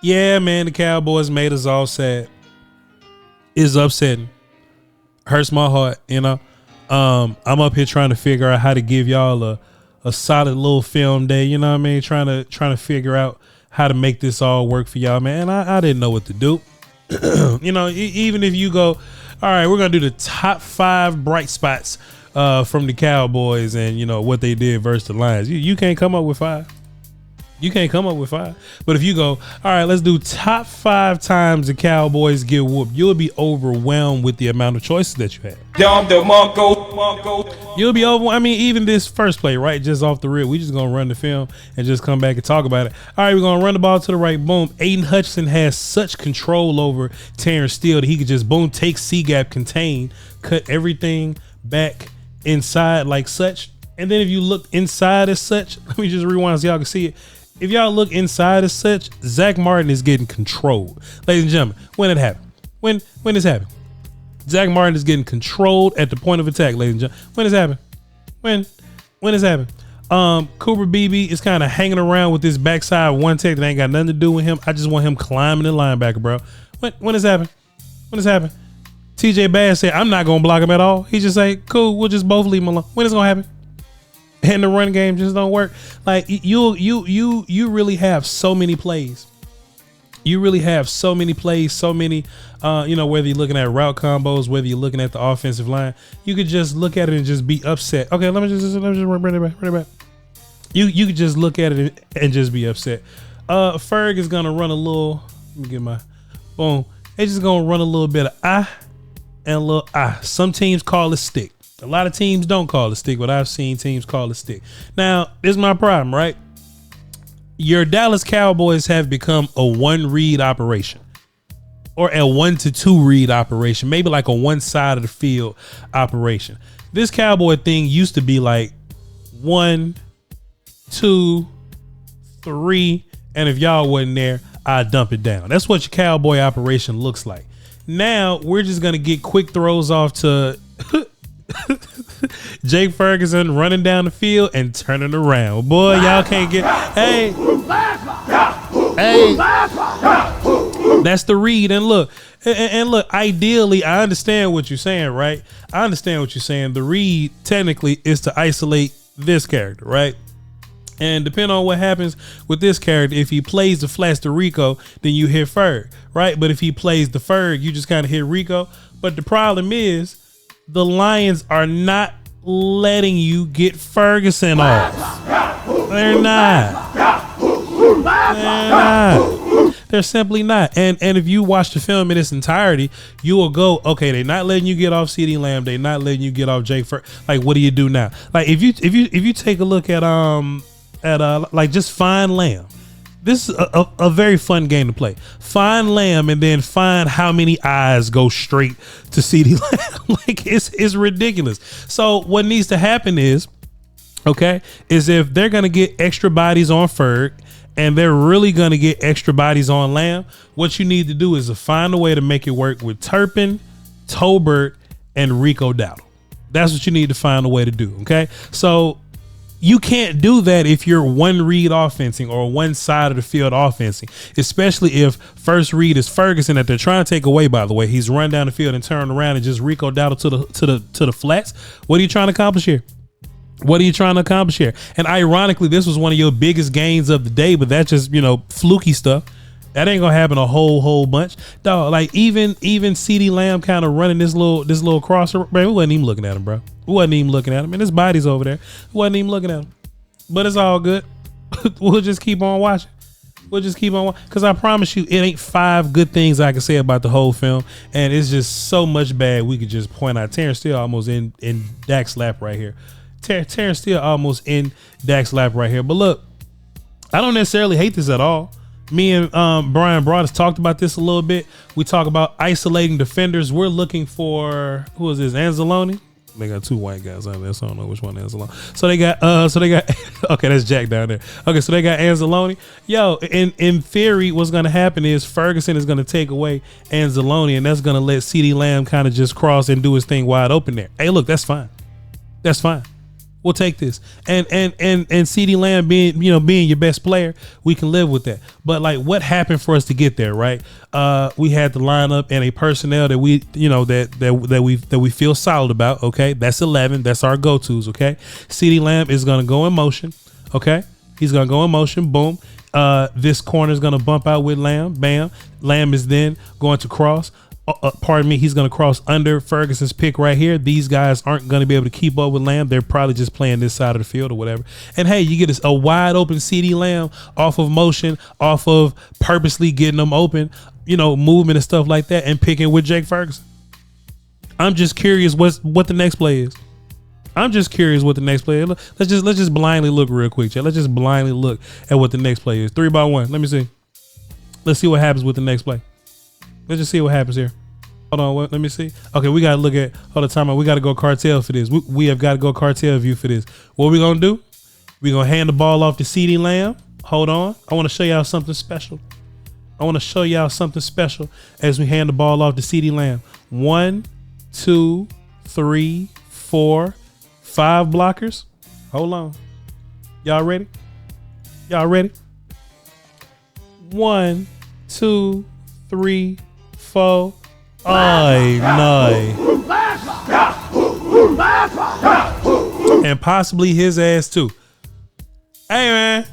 Yeah, man, the Cowboys made us all sad. It's upsetting. Hurts my heart, you know. I'm up here trying to figure out how to give y'all a solid little film day, you know what I mean? Trying to figure out how to make this all work for y'all, man. I didn't know what to do. You know, even if you go, all right, we're gonna do the top 5 bright spots from the Cowboys and you know what they did versus the Lions. You can't come up with 5. You can't come up with 5. But if you go, all right, let's do top 5 times the Cowboys get whooped, you'll be overwhelmed with the amount of choices that you have. You'll be over. I mean, even this first play, right? Just off the rip, we just gonna run the film and just come back and talk about it. All right, we're gonna run the ball to the right. Boom. Aiden Hutchinson has such control over Terrence Steele that he could just boom, take C-gap, contain, cut everything back inside like such. And then if you look inside as such, let me just rewind so y'all can see it. If y'all look inside as such, Zach Martin is getting controlled. Ladies and gentlemen, when it happened? When this happened? Zach Martin is getting controlled at the point of attack, ladies and gentlemen. When this happened? When this happened? Cooper Beebe is kind of hanging around with this backside one tech that ain't got nothing to do with him. I just want him climbing the linebacker, bro. When this happened? When this happened? TJ Bass said, I'm not gonna block him at all. He just say, cool, we'll just both leave him alone. When is it gonna happen? And the run game just don't work. Like you really have so many plays. You really have so many plays, so many, you know, whether you're looking at route combos, whether you're looking at the offensive line, you could just look at it and just be upset. Okay, let me just run it back. You could just look at it and just be upset. Ferg is gonna run a little. Let me get my boom. They're just gonna run a little bit of and a little Some teams call it stick. A lot of teams don't call it stick, but I've seen teams call it stick. Now, this is my problem, right? Your Dallas Cowboys have become a 1-read operation or a 1 to 2 read operation, maybe like a one side of the field operation. This Cowboy thing used to be like 1, 2, 3, and if y'all wasn't there, I'd dump it down. That's what your Cowboy operation looks like. Now, we're just going to get quick throws off to Jake Ferguson running down the field and turning around. Boy, y'all can't get. Hey, that's the read. And look, ideally, I understand what you're saying, right? I understand what you're saying. The read technically is to isolate this character, right? And depending on what happens with this character, if he plays the flats to Rico, then you hit Ferg, right? But if he plays the Ferg, you just kind of hit Rico. But the problem is, the Lions are not letting you get Ferguson off. They're not. They're simply not. And if you watch the film in its entirety, you will go, okay, they're not letting you get off CeeDee Lamb. They're not letting you get off Jake Ferguson. Like, what do you do now? Like, if you take a look at like just find Lamb. This is a very fun game to play. Find Lamb and then find how many eyes go straight to CeeDee Lamb. Like it's ridiculous. So what needs to happen is if they're going to get extra bodies on Ferg and they're really going to get extra bodies on Lamb, what you need to do is to find a way to make it work with Turpin, Tolbert, and Rico Dowdle. That's what you need to find a way to do. Okay. So you can't do that if you're 1-read offensing or one side of the field offensing, especially if first read is Ferguson that they're trying to take away. By the way, he's run down the field and turned around and just Rico Dowdle to the flats. What are you trying to accomplish here? And ironically, this was one of your biggest gains of the day, but that's just, fluky stuff. That ain't gonna happen a whole bunch, dog. Like even CeeDee Lamb kind of running this little crosser, man. We wasn't even looking at him, bro. We wasn't even looking at him, and his body's over there. We wasn't even looking at him, but it's all good. We'll just keep on watching. Because I promise you, it ain't 5 good things I can say about the whole film, and it's just so much bad we could just point out. Terrence Steele almost in Dak's lap right here. Terrence Steele almost in Dak's lap right here. But look, I don't necessarily hate this at all. Me and Brian Broadus talked about this a little bit. We talk about isolating defenders. We're looking for, who is this? Anzalone? They got 2 white guys on there, so I don't know which one Anzalone. So they got okay, that's Jack down there. Okay, so they got Anzalone. Yo, in theory, what's gonna happen is Ferguson is gonna take away Anzalone, and that's gonna let CeeDee Lamb kind of just cross and do his thing wide open there. Hey, look, that's fine. We'll take this. And CeeDee Lamb being your best player, we can live with that. But like, what happened for us to get there, right? We had the lineup and a personnel that we, that we feel solid about. Okay, that's 11. That's our go-tos. Okay, CeeDee Lamb is gonna go in motion. Okay, he's gonna go in motion. Boom. This corner is gonna bump out with Lamb. Bam. Lamb is then going to cross. He's going to cross under Ferguson's pick right here. These guys aren't going to be able to keep up with Lamb. They're probably just playing this side of the field or whatever. And hey, you get a wide open CeeDee Lamb off of motion, off of purposely getting them open, movement and stuff like that, and picking with Jake Ferguson. I'm just curious what the next play is. Let's just blindly look real quick, chat. Let's just blindly look at what the next play is. 3-by-1. Let me see. Let's see what happens with the next play. Let's just see what happens here. Hold on, let me see. Okay, we gotta look at. Hold on, time out. We gotta go cartel for this. We have got to go cartel view for this. What we gonna do? We gonna hand the ball off to CeeDee Lamb. Hold on. I want to show y'all something special. As we hand the ball off to CeeDee Lamb. 1, 2, 3, 4, 5 blockers. Hold on. Y'all ready? 1, 2, 3, 4. Ay, no. And possibly his ass too. Hey, man.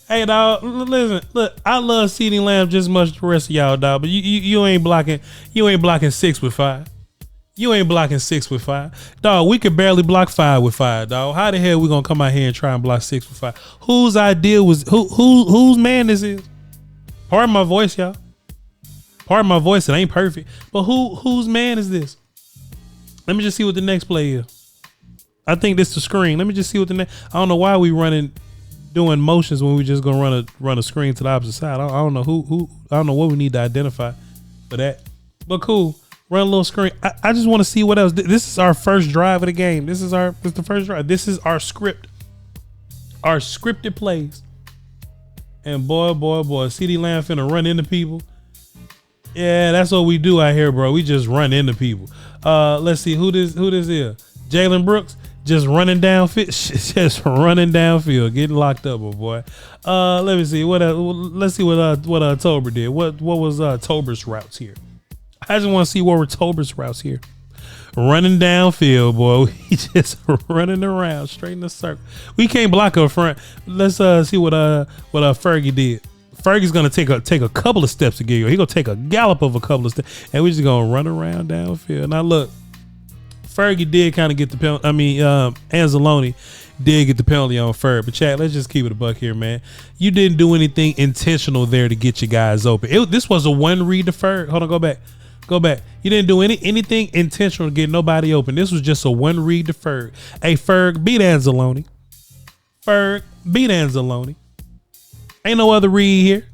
Hey, dog. Listen, look. I love CeeDee Lamb just as much as the rest of y'all, dog. But you ain't blocking. You ain't blocking 6 with 5. Dog, we could barely block 5 with 5, dog. How the hell we gonna come out here and try and block 6 with 5? Whose idea was whose man this is? Pardon my voice, y'all. It ain't perfect. But whose man is this? Let me just see what the next play is. I think this is the screen. Let me just see what the next. I don't know why we doing motions when we just gonna run a screen to the opposite side. I don't know who. I don't know what we need to identify for that. But cool. Run a little screen. I just want to see what else. This is our first drive of the game. This is the first drive. This is our script. Our scripted plays. And boy, CeeDee Lamb finna run into people. Yeah, that's what we do out here, bro. We just run into people. Let's see who this is. Jalen Brooks just running downfield, getting locked up, oh boy. Let me see let's see what Tober did. What was Tober's routes here? I just want to see what were Tober's routes here. Running downfield, boy. We just running around straight in the circle. We can't block up front. Let's see what Fergie did. Fergie's gonna take a couple of steps to get you. He gonna take a gallop of a couple of steps, and we're just gonna run around downfield. Now look, Fergie did kind of get the penalty. Anzalone did get the penalty on Ferg. But chat, let's just keep it a buck here, man. You didn't do anything intentional there to get your guys open. This was a one read to Ferg. Hold on, go back. You didn't do anything intentional to get nobody open. This was just a one read to Ferg. Hey, Ferg, beat Anzalone. Ain't no other read here.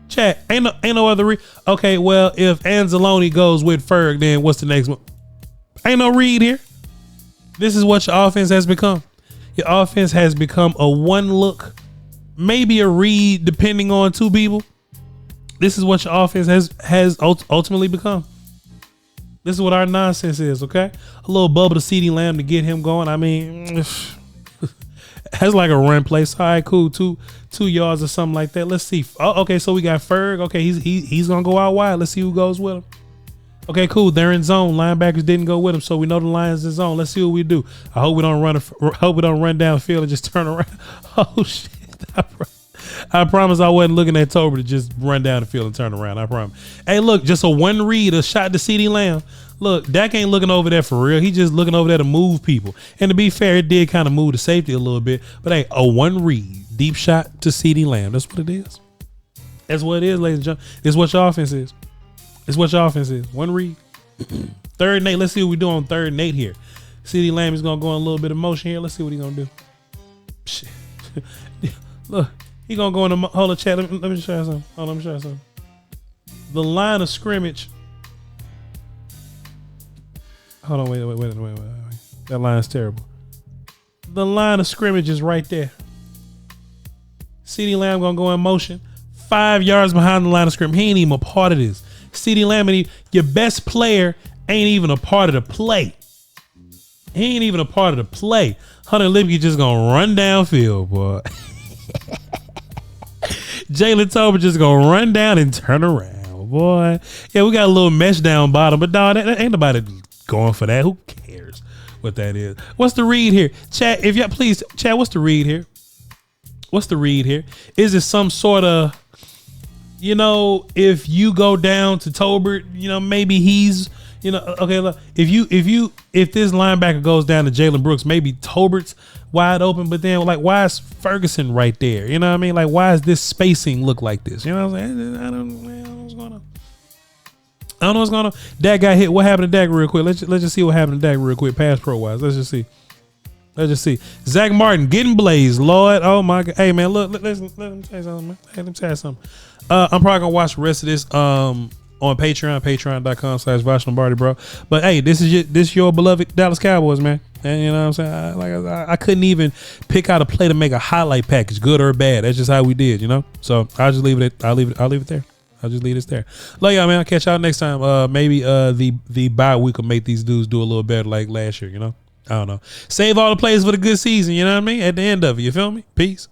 Chat, ain't no other read. Okay, well, if Anzalone goes with Ferg, then what's the next one? Ain't no read here. This is what your offense has become. Your offense has become a one look, maybe a read, depending on two people. This is what your offense has ultimately become. This is what our nonsense is, okay? A little bubble to CeeDee Lamb to get him going. I mean, that's like a run play. So, all right, cool. Two yards or something like that. Let's see. Oh, okay, so we got Ferg. Okay, he's gonna go out wide. Let's see who goes with him. Okay, cool. They're in zone. Linebackers didn't go with him, so we know the Lions in zone. Let's see what we do. I hope we don't run downfield and just turn around. Oh shit! I promise I wasn't looking at Tober to just run down the field and turn around. I promise. Hey, look, just a one read, a shot to CeeDee Lamb. Look, Dak ain't looking over there for real. He just looking over there to move people. And to be fair, it did kind of move the safety a little bit. But hey, a one read, deep shot to CeeDee Lamb. That's what it is. That's what it is, ladies and gentlemen. It's what your offense is. One read. 3rd and 8. Let's see what we do on 3rd and 8 here. CeeDee Lamb is going to go in a little bit of motion here. Let's see what he's going to do. Shit. Look, he going to go in the hold on, chat. Let me show you something. Hold on, let me show you something. The line of scrimmage. Hold on, wait. That line's terrible. The line of scrimmage is right there. CeeDee Lamb going to go in motion. 5 yards behind the line of scrimmage. He ain't even a part of this. CeeDee Lamb, your best player, ain't even a part of the play. He ain't even a part of the play. Hunter Lipke just gonna run downfield, boy. Jalen Tolbert just gonna run down and turn around, boy. Yeah, we got a little mesh down bottom, but dog, that ain't nobody going for that. Who cares what that is? What's the read here? Chat, if y'all please, chat, what's the read here? What's the read here? Is it some sort of, you know, if you go down to Tolbert, you know, maybe he's, you know, okay, look, if this linebacker goes down to Jalen Brooks, maybe Tolbert's wide open, but then like, why is Ferguson right there? You know what I mean? Like, why is this spacing look like this? You know what I'm saying? I don't know what's going on. I don't know what's going on. Dak got hit. What happened to Dak real quick? Let's just see what happened to Dak real quick, pass pro wise. Let's just see. Zach Martin getting blazed. Lord, oh my God. Hey man, look, let me tell you something, man. Hey, let me tell you something. I'm probably gonna watch the rest of this on Patreon, patreon.com/vochlombardi, bro. But hey, this is your beloved Dallas Cowboys, man. And you know what I'm saying? I couldn't even pick out a play to make a highlight package, good or bad. That's just how we did, you know? So I'll just leave it. I'll leave it there. I'll just leave this there. Love y'all, man. I'll catch y'all next time. Maybe the bye week will make these dudes do a little better like last year, you know? I don't know. Save all the plays for the good season, you know what I mean? At the end of it, you feel me? Peace.